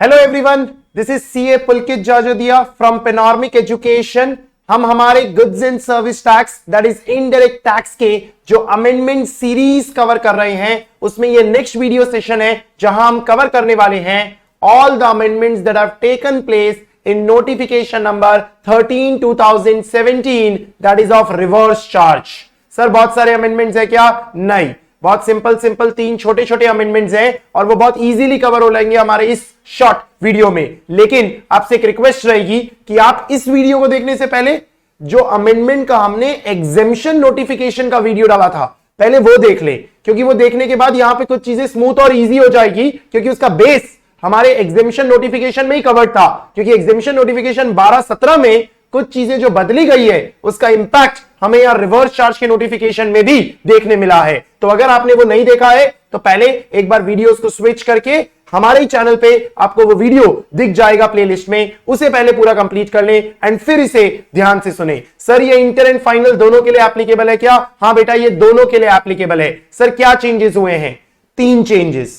Hello everyone, this is CA Pulkit Jajodia from panoramic education. हम हमारे goods and service tax that is indirect tax के जो amendment series cover कर रहे हैं, उसमें ये नेक्स्ट वीडियो सेशन है जहां हम कवर करने वाले हैं all the amendments that have taken place in notification number 13/2017 that is of reverse charge. Sir बहुत सारे अमेंडमेंट्स है क्या? नहीं, बहुत सिंपल तीन छोटे छोटे अमेंडमेंट्स हैं और वो बहुत इजीली कवर हो लेंगे हमारे इस शॉर्ट वीडियो में। लेकिन आपसे एक रिक्वेस्ट रहेगी कि आप इस वीडियो को देखने से पहले जो अमेंडमेंट का हमने एग्जेम्पशन नोटिफिकेशन का वीडियो डाला था पहले वो देख ले, क्योंकि वो देखने के बाद यहां पे कुछ चीजें स्मूथ और इजी हो जाएगी, क्योंकि उसका बेस हमारे एग्जेम्पशन नोटिफिकेशन में ही कवर्ड था। क्योंकि एग्जेम्पशन नोटिफिकेशन 12-17 में कुछ चीजें जो बदली गई है उसका इंपैक्ट हमें यहां रिवर्स चार्ज के नोटिफिकेशन में भी देखने मिला है। तो अगर आपने वो नहीं देखा है तो पहले एक बार वीडियोस को स्विच करके हमारे ही चैनल पे आपको वो वीडियो दिख जाएगा प्लेलिस्ट में, उसे पहले पूरा कंप्लीट कर लें एंड फिर इसे ध्यान से सुने। सर ये इंटर एंड फाइनल दोनों के लिए एप्लीकेबल है क्या? हाँ बेटा, ये दोनों के लिए एप्लीकेबल है। सर क्या चेंजेस हुए हैं? 3 चेंजेस।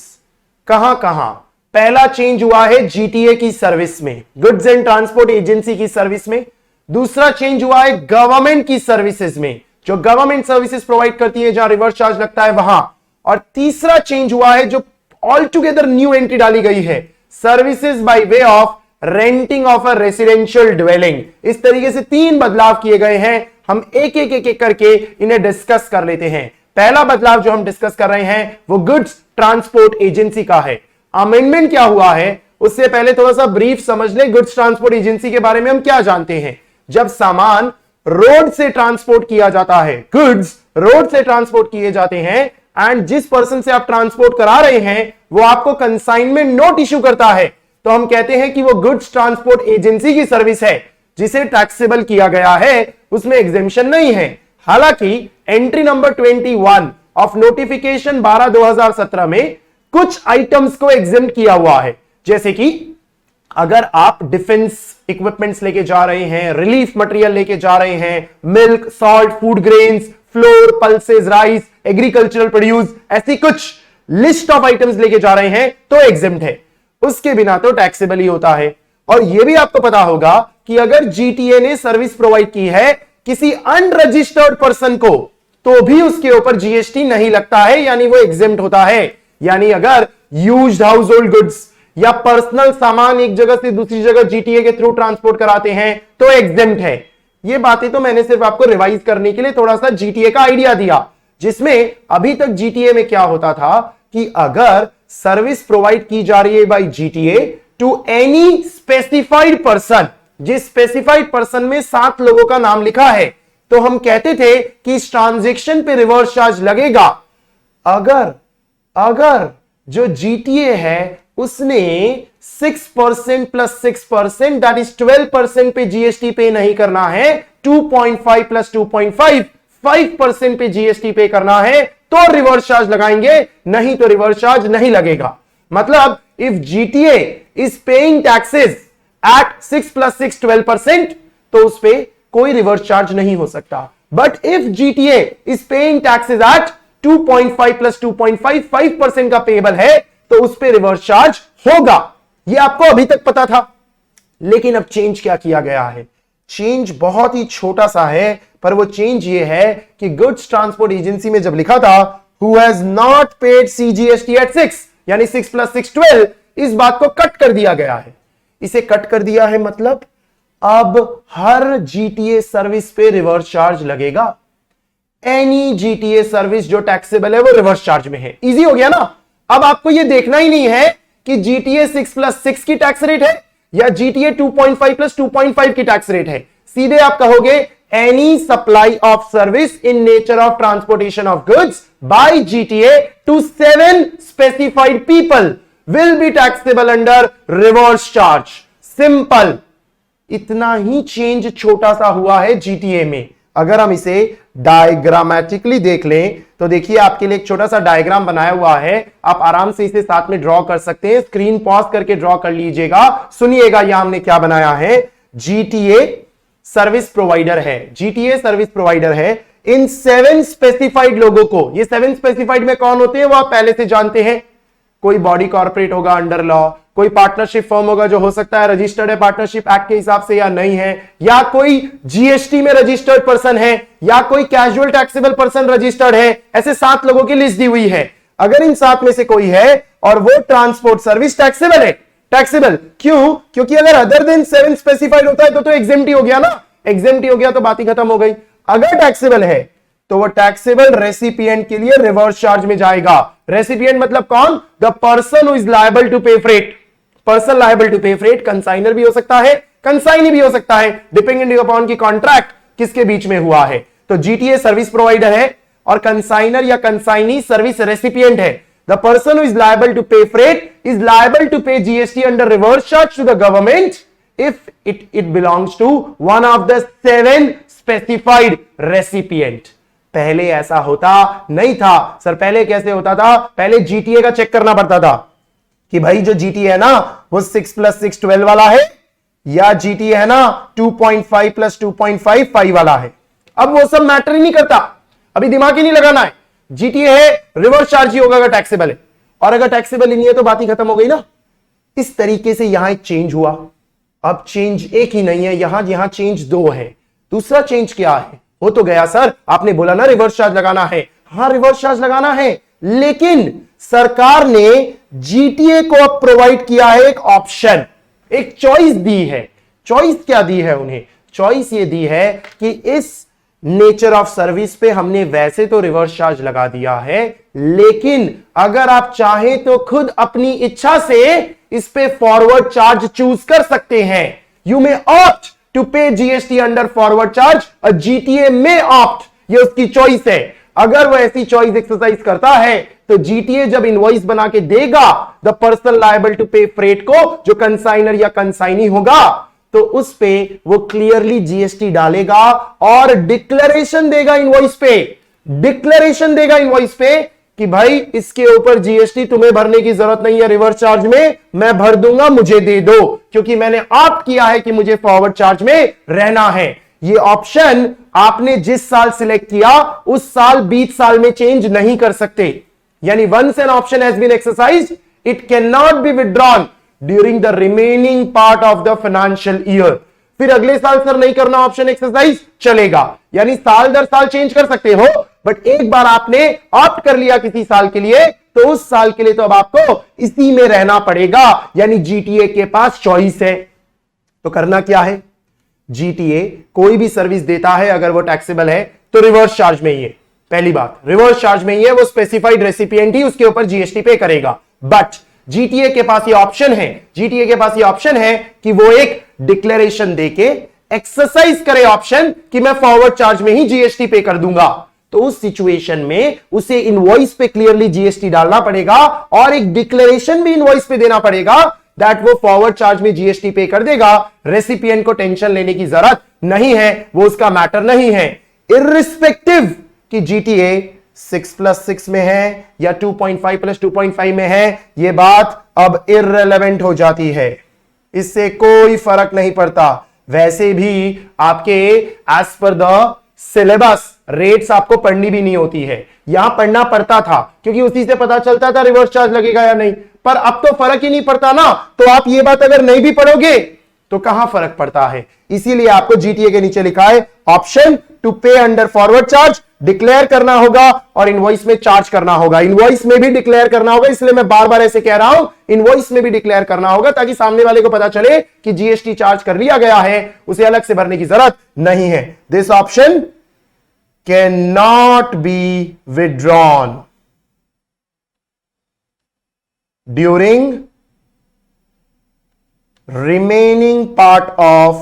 कहां कहां? पहला चेंज हुआ है जीटीए की सर्विस में, गुड्स एंड ट्रांसपोर्ट एजेंसी की सर्विस में। दूसरा चेंज हुआ है गवर्नमेंट की सर्विसेज में, जो गवर्नमेंट सर्विसेज प्रोवाइड करती है जहां रिवर्स चार्ज लगता है वहां। और तीसरा चेंज हुआ है जो ऑल टुगेदर न्यू एंट्री डाली गई है, services by way of renting of a residential dwelling. इस तरीके से 3 बदलाव किए गए हैं। हम एक करके इन्हें डिस्कस कर लेते हैं। पहला बदलाव जो हम डिस्कस कर रहे हैं वो गुड्स ट्रांसपोर्ट एजेंसी का है। अमेंडमेंट क्या हुआ है उससे पहले थोड़ा सा ब्रीफ समझ ले गुड्स ट्रांसपोर्ट एजेंसी के बारे में हम क्या जानते हैं। जब सामान रोड से ट्रांसपोर्ट किया जाता है, गुड्स रोड से ट्रांसपोर्ट किए जाते हैं एंड जिस पर्सन से आप ट्रांसपोर्ट करा रहे हैं वो आपको कंसाइनमेंट नोट इशू करता है, तो हम कहते हैं कि वो गुड्स ट्रांसपोर्ट एजेंसी की सर्विस है जिसे टैक्सेबल किया गया है, उसमें एग्जेम्पशन नहीं है। हालांकि एंट्री नंबर 21 ऑफ नोटिफिकेशन 12/2017 में कुछ आइटम्स को एग्जेम्प्ट किया हुआ है, जैसे कि अगर आप डिफेंस इक्विपमेंट्स लेके जा रहे हैं, रिलीफ मटेरियल लेके जा रहे हैं, milk, salt, food grains, floor, pulses, rice, agricultural produce, ऐसी कुछ लिस्ट ऑफ आइटम्स लेके जा रहे हैं तो एग्जेम्प्ट है, उसके बिना तो टैक्सेबल ही होता है। और यह भी आपको पता होगा कि अगर जीटीए ने सर्विस प्रोवाइड की है किसी अनरजिस्टर्ड पर्सन को तो भी उसके ऊपर जीएसटी नहीं लगता है, यानी वो एग्जेम्प्ट होता है। यानी अगर यूज्ड हाउस होल्ड गुड्स या पर्सनल सामान एक जगह से दूसरी जगह जीटीए के थ्रू ट्रांसपोर्ट कराते हैं तो एग्जेम्प्ट है। ये बातें तो मैंने सिर्फ आपको रिवाइज करने के लिए थोड़ा सा जीटीए का आइडिया दिया, जिसमें अभी तक जीटीए में क्या होता था कि अगर सर्विस प्रोवाइड की जा रही है by GTA to any specified person, जिस स्पेसिफाइड पर्सन में 7 लोगों का नाम लिखा है, तो हम कहते थे कि इस ट्रांजैक्शन पे रिवर्स चार्ज लगेगा अगर जो जीटीए है उसने 6% प्लस 6% दैट इज 12% पे जीएसटी पे नहीं करना है, 2.5 प्लस 2.5 5% पे जीएसटी पे करना है तो रिवर्स चार्ज लगाएंगे, नहीं तो रिवर्स चार्ज नहीं लगेगा। मतलब if GTA is paying taxes at 6 plus 6 12% तो उस पे कोई रिवर्स चार्ज नहीं हो सकता। But if GTA is paying taxes at 2.5 plus 2.5 5% का पेएबल है तो उस पे रिवर्स चार्ज होगा। ये आपको अभी तक पता था, लेकिन अब चेंज क्या किया गया है? चेंज बहुत ही छोटा सा है, पर वो चेंज ये है कि गुड्स ट्रांसपोर्ट एजेंसी में जब लिखा था who has not paid CGST at 6 यानी 6 प्लस 6 12, इस बात को कट कर दिया गया है। इसे कट कर दिया है मतलब अब हर जीटीए सर्विस पे रिवर्स चार्ज लगेगा। एनी जीटीए सर्विस जो टैक्सेबल है वो रिवर्स चार्ज में है। इजी हो गया ना? अब आपको यह देखना ही नहीं है कि जीटीए 6 प्लस 6 की टैक्स रेट है या जीटीए 2.5 प्लस 2.5 की टैक्स रेट है। सीधे आप कहोगे any supply of service in nature of transportation of goods by GTA to 7 specified people will be taxable under reverse charge. Simple, इतना ही चेंज छोटा सा हुआ है जीटीए में। अगर हम इसे डायग्रामेटिकली देख लें तो देखिए आपके लिए एक छोटा सा डायग्राम बनाया हुआ है, आप आराम से इसे साथ में ड्रॉ कर सकते हैं। स्क्रीन पॉज करके ड्रॉ कर लीजिएगा, सुनिएगा यहां हमने क्या बनाया है। जीटीए सर्विस प्रोवाइडर है, जीटीए सर्विस प्रोवाइडर है। इन 7 स्पेसिफाइड लोगों को, ये 7 स्पेसिफाइड में कौन होते हैं वो आप पहले से जानते हैं। कोई बॉडी कॉर्पोरेट होगा अंडर लॉ, कोई पार्टनरशिप फर्म होगा जो हो सकता है रजिस्टर्ड है पार्टनरशिप एक्ट के हिसाब से या नहीं है, या कोई जीएसटी में रजिस्टर्ड पर्सन है, या कोई कैजुअल टैक्सेबल पर्सन रजिस्टर्ड है। ऐसे 7 लोगों की लिस्ट दी हुई है। अगर इन 7 में से कोई है और वो ट्रांसपोर्ट सर्विस टैक्सेबल है, टैक्सेबल क्यों? क्योंकि अगर अदर देन 7 स्पेसिफाइड होता है तो एग्जेम्प्ट हो गया ना, एग्जेम्प्ट हो गया तो बात ही खत्म हो गई। अगर टैक्सेबल है तो वो टैक्सेबल रेसिपिएंट के लिए रिवर्स चार्ज में जाएगा। रेसिपिएंट मतलब कौन? The person who is liable to pay freight. Person liable to pay freight consignor भी हो सकता है, कंसाइनी भी हो सकता है, डिपेंडिंग अपॉन की कॉन्ट्रैक्ट किसके बीच में हुआ है। तो जीटीए सर्विस प्रोवाइडर है और कंसाइनर या कंसाइनी सर्विस रेसिपिएंट है। The person who is liable to pay freight is liable to pay GST under reverse charge to the government if it belongs to one of the 7 specified recipient. पहले ऐसा होता नहीं था sir. पहले कैसे होता था? पहले जीटीए का चेक करना पड़ता था कि भाई जो जीटीए है ना वो 6 + 6 12 वाला है, या जीटीए है ना 2.5 + 2.5 5 वाला है। अब वो सब मैटर ही नहीं करता, अभी दिमाग ही नहीं लगाना है। जीटीए है, रिवर्स चार्ज ही होगा अगर टैक्सेबल है, और अगर टैक्सेबल ही नहीं है तो बात ही खत्म हो गई ना। इस तरीके से यहां एक चेंज हुआ। अब चेंज एक ही नहीं है, यहां चेंज 2 है। दूसरा चेंज क्या है? वो तो गया सर, आपने बोला ना रिवर्स चार्ज लगाना है। हां रिवर्स चार्ज लगाना है, लेकिन सरकार ने जीटीए को अब प्रोवाइड किया है एक ऑप्शन, एक चॉइस दी है। चॉइस क्या दी है उन्हें? चॉइस ये दी है कि इस नेचर ऑफ सर्विस पे हमने वैसे तो रिवर्स चार्ज लगा दिया है, लेकिन अगर आप चाहें तो खुद अपनी इच्छा से इस पे फॉरवर्ड चार्ज चूज कर सकते हैं। यू मे ऑप्ट टू पे जीएसटी अंडर फॉरवर्ड चार्ज और जीटीए में ऑप्ट, ये उसकी चॉइस है। अगर वो ऐसी चॉइस एक्सरसाइज करता है तो जीटीए जब इनवॉइस बना के देगा the person liable to pay freight को, जो कंसाइनर या कंसाइनी होगा, तो उस पे वो क्लियरली जीएसटी डालेगा और डिक्लेरेशन देगा इनवॉइस पे। डिक्लेरेशन देगा इनवॉइस पे कि भाई इसके ऊपर जीएसटी तुम्हें भरने की जरूरत नहीं है, रिवर्स चार्ज में मैं भर दूंगा, मुझे दे दो, क्योंकि मैंने ऑप्ट किया है कि मुझे फॉरवर्ड चार्ज में रहना है। ये ऑप्शन आपने जिस साल सिलेक्ट किया उस साल 20 साल में चेंज नहीं कर सकते। यानी once an option has been exercised it can not be withdrawn during the remaining part of the financial year. फिर अगले साल सर नहीं करना ऑप्शन एक्सरसाइज, चलेगा। यानी साल दर साल चेंज कर सकते हो, बट एक बार आपने ऑप्ट कर लिया किसी साल के लिए तो उस साल के लिए तो अब आपको इसी में रहना पड़ेगा। यानी जीटीए के पास चॉइस है। तो करना क्या है? जीटीए कोई भी सर्विस देता है अगर वो टैक्सेबल है तो रिवर्स चार्ज में ही है। पहली बात, रिवर्स चार्ज में ही है, वो स्पेसिफाइड रेसिपिएंट ही उसके ऊपर जीएसटी पे करेगा। बट जीटीए के पास ये ऑप्शन है, जीटीए के पास ये ऑप्शन है कि वो एक डिक्लेरेशन देके एक्सरसाइज करे ऑप्शन कि मैं फॉरवर्ड चार्ज में ही जीएसटी पे कर दूंगा। तो उस सिचुएशन में उसे इनवॉइस पे क्लियरली जीएसटी डालना पड़ेगा और एक डिक्लेरेशन भी इनवॉइस पे देना पड़ेगा दैट वो फॉरवर्ड चार्ज में जीएसटी पे कर देगा। रेसिपिएंट को टेंशन लेने की जरूरत नहीं है, वो उसका मैटर नहीं है। इर्रिस्पेक्टिव कि जीटीए 6 + 6 में है या 2.5 + 2.5 में है, ये बात अब इररिलेवेंट हो जाती है, इससे कोई फर्क नहीं पड़ता। वैसे भी आपके as per the syllabus rates आपको पढ़नी भी नहीं होती है, यहां पढ़ना पड़ता था क्योंकि उसी से पता चलता था रिवर्स चार्ज लगेगा या नहीं। पर अब तो फर्क ही नहीं पड़ता ना, तो आप ये बात अगर नहीं भी पढ़ोगे तो कहां फर्क पड़ता है। इसीलिए आपको जीटीए के नीचे लिखा है ऑप्शन टू पे अंडर फॉरवर्ड चार्ज, डिक्लेयर करना होगा और इनवॉइस में चार्ज करना होगा। इनवॉइस में भी डिक्लेयर करना होगा, इसलिए मैं बार बार ऐसे कह रहा हूं, इनवॉइस में भी डिक्लेयर करना होगा ताकि सामने वाले को पता चले कि जीएसटी चार्ज कर लिया गया है, उसे अलग से भरने की जरूरत नहीं है। This option can not be withdrawn during remaining part of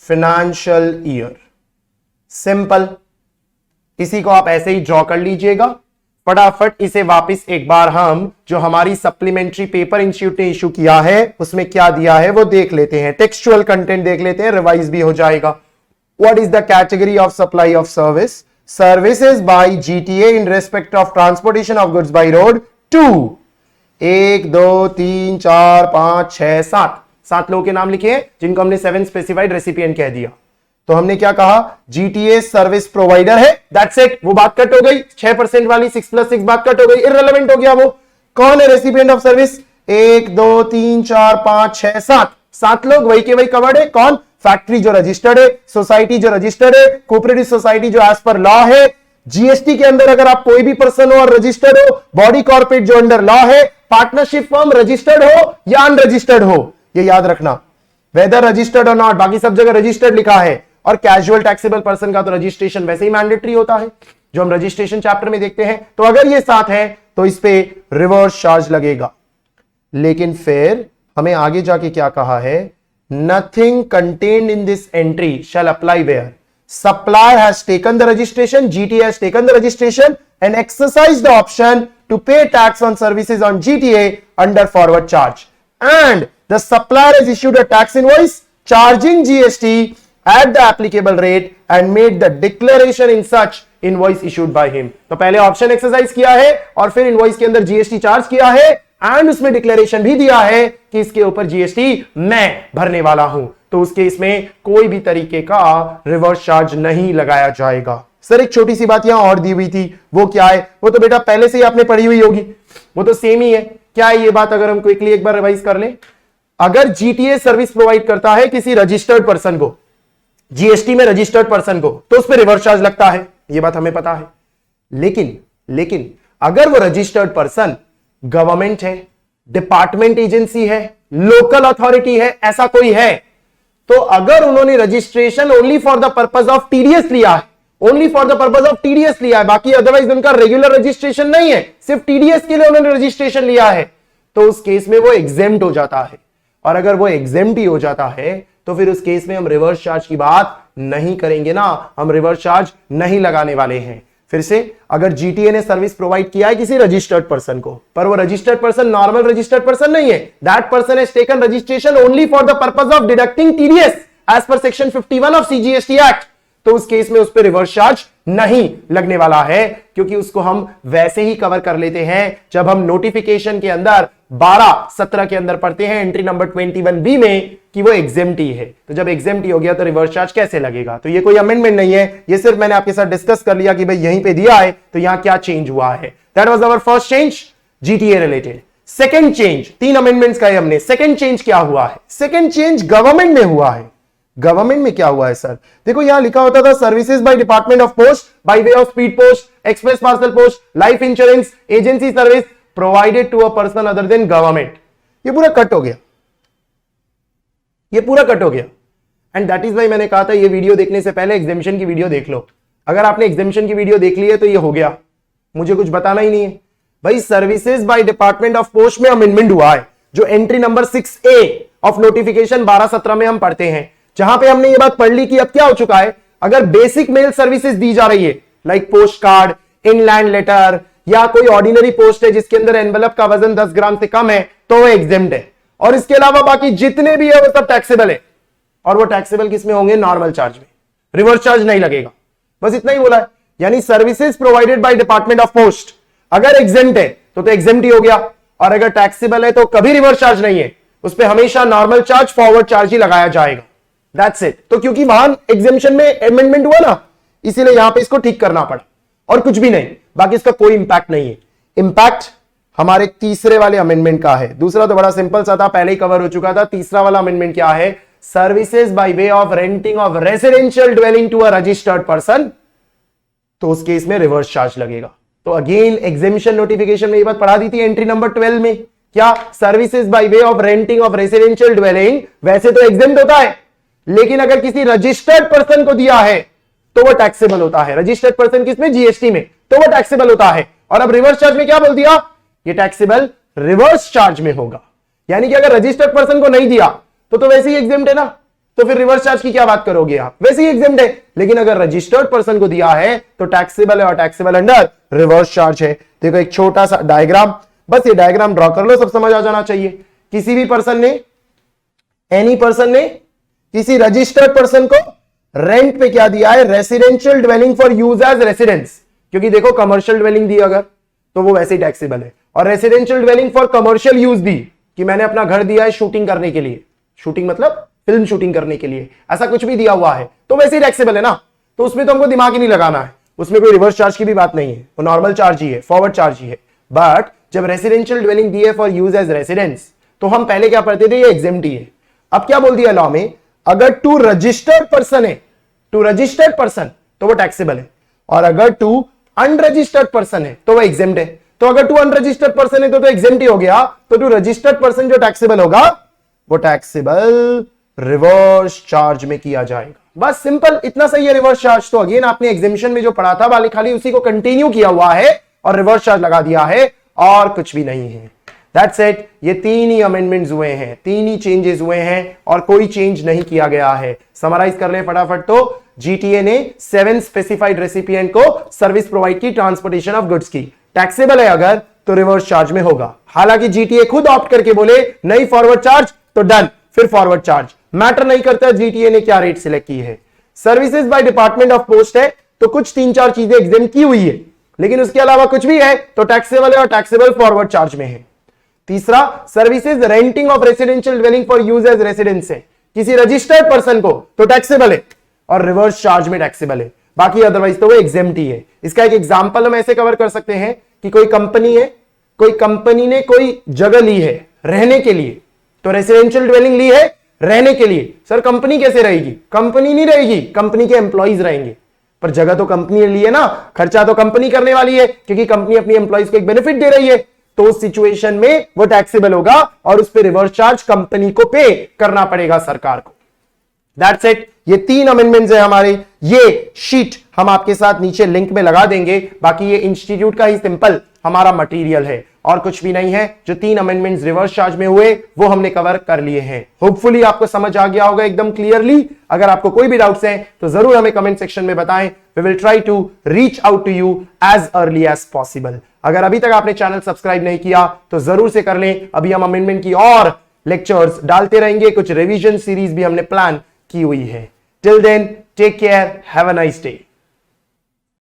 financial year। Simple, इसी को आप ऐसे ही ड्रॉ कर लीजिएगा। फटाफट इसे वापस एक बार हम जो हमारी सप्लीमेंट्री पेपर इंस्टीट्यूट ने इशू किया है उसमें क्या दिया है वो देख लेते हैं, टेक्सचुअल कंटेंट देख लेते हैं, रिवाइज भी हो जाएगा। What is the category of supply of service? Services by GTA in respect of transportation of goods by road to 1 2 3 4 5 6 7 लोगों के नाम लिखे हैं जिनको हमने 7 स्पेसिफाइड रेसिपिएंट कह दिया। तो हमने क्या कहा? जीटीए सर्विस प्रोवाइडर है, दैट्स इट। वो बात कट हो गई, 6% वाली 6 + 6 बात कट हो गई, इररिलेवेंट हो गया। वो कौन है रेसिपिएंट ऑफ सर्विस? 1 2 3 4 5 6 7 लोग वही के वही कवर्ड है। कौन? फैक्ट्री जो रजिस्टर्ड है, सोसाइटी जो रजिस्टर्ड है, कोऑपरेटिव सोसाइटी जो एज पर लॉ है। जीएसटी के अंदर अगर आप कोई भी पर्सन हो और रजिस्टर्ड हो, बॉडी कॉर्पोरेट जो अंडर लॉ है, पार्टनरशिप फर्म रजिस्टर्ड हो या अनरजिस्टर्ड हो, ये याद रखना, वेदर रजिस्टर्ड और नॉट, बाकी सब जगह रजिस्टर्ड लिखा है। और कैजुअल टैक्सेबल पर्सन का तो रजिस्ट्रेशन वैसे ही मैंडेटरी होता है, जो हम रजिस्ट्रेशन चैप्टर में देखते हैं। तो अगर ये साथ है तो इस पे रिवर्स चार्ज लगेगा। लेकिन फिर हमें आगे जाके क्या कहा है? Nothing contained in this entry shall apply where supply has taken the registration, GTA has taken the registration and exercise the option to pay tax on services on GTA under forward charge and the supplier has issued a tax invoice charging GST at the applicable rate and made the declaration in such invoice issued by him। तो पहले option exercise किया है और फिर invoice के अंदर GST charge किया है एंड उसमें डिक्लेरेशन भी दिया है कि इसके ऊपर जीएसटी मैं भरने वाला हूं, तो उस केस में कोई भी तरीके का रिवर्स चार्ज नहीं लगाया जाएगा। सर एक छोटी सी बात यहां और दी हुई थी, वो क्या है? वो तो बेटा पहले से ही आपने पढ़ी हुई होगी, वो तो सेम ही है। क्या है ये बात? अगर हम क्विकली एक बार रिवाइज कर लें, अगर जीटीए सर्विस प्रोवाइड करता है किसी रजिस्टर्ड पर्सन को, जीएसटी में रजिस्टर्ड पर्सन को, तो उस पर रिवर्स चार्ज लगता है, ये बात हमें पता है। लेकिन अगर वो रजिस्टर्ड पर्सन गवर्नमेंट है, डिपार्टमेंट एजेंसी है, लोकल अथॉरिटी है, ऐसा कोई है, तो अगर उन्होंने registration only for the purpose of TDS लिया है, only for the purpose of TDS लिया है, बाकी अदरवाइज उनका रेगुलर रजिस्ट्रेशन नहीं है, सिर्फ टीडीएस के लिए उन्होंने रजिस्ट्रेशन लिया है, तो उस केस में वो एग्जेम्प्ट हो जाता है। और अगर वो एग्जेम्प्ट ही हो जाता है तो फिर उस केस में हम रिवर्स चार्ज की बात नहीं करेंगे ना, हम रिवर्स चार्ज नहीं लगाने वाले हैं। फिर से, अगर जीटीए ने सर्विस प्रोवाइड किया है किसी रजिस्टर्ड पर्सन को, पर वो registered person normal registered person नहीं है, that person has taken registration only for the purpose of deducting TDS as per section 51 of CGST act, तो उस केस में उस पर रिवर्स चार्ज नहीं लगने वाला है, क्योंकि उसको हम वैसे ही कवर कर लेते हैं जब हम नोटिफिकेशन के अंदर 12-17 के अंदर पढ़ते हैं एंट्री नंबर 21B में कि वो एग्जेम्प्टी है। तो जब एग्जेम्प्टी हो गया तो रिवर्स चार्ज कैसे लगेगा? तो ये कोई अमेंडमेंट नहीं है, ये सिर्फ मैंने आपके साथ डिस्कस कर लिया कि भाई यहीं पे दिया है तो यहां क्या चेंज हुआ है। That was our first change GTA related. Second change, 3 amendments का हमने, सेकंड चेंज क्या हुआ है? सेकंड चेंज गवर्नमेंट में हुआ है। गवर्नमेंट में क्या हुआ है सर? देखो यहां लिखा होता था services by department of post by way of speed post, express parcel post, life insurance, agency service provided to a person other than government. ये पूरा कट हो गया, ये पूरा कट हो गया। एंड दैट इज वाई मैंने कहा था ये वीडियो देखने से पहले एग्जेम्पशन की वीडियो देख लो। अगर आपने एग्जेम्पशन की वीडियो देख ली है तो ये हो गया, मुझे कुछ बताना ही नहीं है भाई। Services by department of post में अमेंडमेंट हुआ है, जो entry number 6A of notification 12-17 में हम पढ़ते हैं, जहां पे हमने ये बात पढ़ ली कि अब क्या हो चुका है, अगर बेसिक मेल सर्विसेज दी जा रही है like post card, inland letter, या कोई ऑर्डिनरी पोस्ट है जिसके अंदर एनवेलप का वजन 10 ग्राम से कम है, तो वो एग्जेम्प्ट है। और इसके अलावा बाकी जितने भी है वो सब टैक्सेबल है, और वो टैक्सेबल किसमें होंगे? नॉर्मल चार्ज में, रिवर्स चार्ज नहीं लगेगा। बस इतना ही बोला है। यानी services provided by department of post अगर एग्जेम्प्ट है तो एग्जेम्प्ट ही हो गया, और अगर टैक्सेबल है तो कभी रिवर्स चार्ज नहीं है, उस पर हमेशा नॉर्मल चार्ज, फॉरवर्ड चार्ज ही लगाया जाएगा। That's it. तो क्योंकि वहां एग्जेम्पशन में अमेंडमेंट हुआ ना, इसीलिए यहां पे इसको ठीक करना पड़ा, और कुछ भी नहीं, बाकी इसका कोई इंपैक्ट नहीं है। इंपैक्ट हमारे तीसरे वाले अमेंडमेंट का है। दूसरा तो बड़ा सिंपल सा था, पहले ही कवर हो चुका था। तीसरा वाला अमेंडमेंट क्या है? Services by way of renting of residential dwelling to a registered person, तो उस केस में रिवर्स चार्ज लगेगा। तो अगेन एग्जेम्पशन नोटिफिकेशन में ये बात पढ़ा दी थी एंट्री नंबर 12 में, क्या services by way of renting of residential dwelling वैसे तो एग्जेम्प्ट होता है, लेकिन अगर किसी रजिस्टर्ड पर्सन को दिया है तो वो टैक्सेबल होता है। रजिस्टर्ड पर्सन किसमें? जीएसटी में, तो वो टैक्सेबल होता है। और अब रिवर्स चार्ज में क्या बोल दिया? ये टैक्सेबल रिवर्स चार्ज में होगा। यानी कि अगर रजिस्टर्ड पर्सन को नहीं दिया तो वैसे ही एग्जेम्प्ट है ना, तो फिर रिवर्स चार्ज की क्या बात करोगे आप? वैसे ही एग्जेम्प्ट है। लेकिन अगर रजिस्टर्ड पर्सन को दिया है तो टैक्सेबल है, और टैक्सेबल अंडर रिवर्स चार्ज है। देखो एक छोटा सा डायग्राम, बस ये डायग्राम ड्रॉ कर लो, सब समझ आ जाना चाहिए। किसी भी पर्सन ने, एनी पर्सन ने किसी रजिस्टर्ड पर्सन को रेंट पे क्या दिया है? Residential dwelling for use as residence, क्योंकि देखो कमर्शियल ड्वेलिंग दी अगर तो वो वैसे ही टैक्सेबल है, और residential dwelling for commercial use the कि मैंने अपना घर दिया है शूटिंग करने के लिए, शूटिंग मतलब फिल्म शूटिंग करने के लिए, ऐसा कुछ भी दिया हुआ है तो वैसे ही टैक्सेबल है ना। तो उसमें तो हमको दिमाग ही नहीं लगाना है, उसमें कोई रिवर्स चार्ज की भी बात नहीं है, वो नॉर्मल चार्ज ही है, फॉरवर्ड चार्ज ही है। बट जब रेसिडेंशियल ड्वेलिंग दी है फॉर यूज एज रेसिडेंस, तो हम पहले क्या पढ़ते थे, ये एग्जेम्प्ट ही है। अब क्या बोल दिया लॉ में, अगर टू रजिस्टर्ड पर्सन है, टू रजिस्टर्ड पर्सन तो वो टैक्सेबल है, और अगर टू अनरजिस्टर्ड पर्सन है तो वो एग्जेम्प्ट है। तो अगर टू अनरजिस्टर्ड पर्सन है तो एग्जेम्प्ट ही हो गया, तो टू रजिस्टर्ड पर्सन जो टैक्सेबल होगा वो टैक्सेबल रिवर्स चार्ज में किया जाएगा। बस सिंपल इतना सही है रिवर्स चार्ज। तो अगेन आपने एग्जामिनेशन में जो पढ़ा था वाले खाली उसी को कंटिन्यू किया हुआ है और रिवर्स चार्ज लगा दिया है और कुछ भी नहीं है। That's it. ये तीन ही अमेंडमेंट्स हुए हैं, तीन ही चेंजेस हुए हैं और कोई चेंज नहीं किया गया है। समराइज कर ले फटाफट। तो जीटीए ने 7 स्पेसिफाइड रेसिपिएंट को सर्विस प्रोवाइड की ट्रांसपोर्टेशन ऑफ गुड्स की, टैक्सेबल है अगर तो रिवर्स चार्ज में होगा। हालांकि जीटीए खुद ऑप्ट करके बोले नहीं फॉरवर्ड चार्ज तो डन, फिर फॉरवर्ड चार्ज मैटर नहीं करता जीटीए ने क्या रेट सिलेक्ट की है। Services by department of post है तो कुछ 3-4 चीजें एग्जेम्प्ट की हुई है, लेकिन उसके अलावा कुछ भी है तो टैक्सेबल है और टैक्सेबल फॉरवर्ड चार्ज में है। तीसरा, services renting of residential dwelling for use as residence है, किसी रजिस्टर्ड पर्सन को तो टैक्सेबल है और रिवर्स चार्ज में टैक्सेबल है, बाकी अदरवाइज तो वो एग्जेम्प्ट ही है। इसका एक एग्जांपल हम ऐसे कवर कर सकते हैं कि कोई कंपनी है, कोई कंपनी ने कोई जगह ली है रहने के लिए, तो रेसिडेंशियल ड्वेलिंग ली है रहने के लिए। सर कंपनी कैसे रहेगी? कंपनी नहीं रहेगी, कंपनी के एम्प्लॉइज रहेंगे, पर जगह तो कंपनी ने ली है ना, खर्चा तो कंपनी करने वाली है क्योंकि कंपनी अपनी एम्प्लॉइज को एक बेनिफिट दे रही है। तो उस सिचुएशन में वो टैक्सेबल होगा और उस पर रिवर्स चार्ज कंपनी को पे करना पड़ेगा सरकार को। That's it. ये 3 अमेंडमेंट्स है हमारे। ये शीट हम आपके साथ नीचे लिंक में लगा देंगे। बाकी ये इंस्टीट्यूट का ही सिंपल हमारा मटेरियल है और कुछ भी नहीं है। जो 3 अमेंडमेंट्स रिवर्स चार्ज में हुए वो हमने कवर कर लिए हैं। होपफुली आपको समझ आ गया होगा एकदम क्लियरली। अगर आपको कोई भी डाउट्स हैं तो जरूर हमें कमेंट सेक्शन में बताएं। We will try to reach out to you as early as possible. अगर अभी तक आपने चैनल सब्सक्राइब नहीं किया तो जरूर से कर लें। अभी हम अमेंडमेंट की और लेक्चर्स डालते रहेंगे, कुछ रिवीजन सीरीज भी हमने प्लान की हुई है। Till then take care, have a nice day.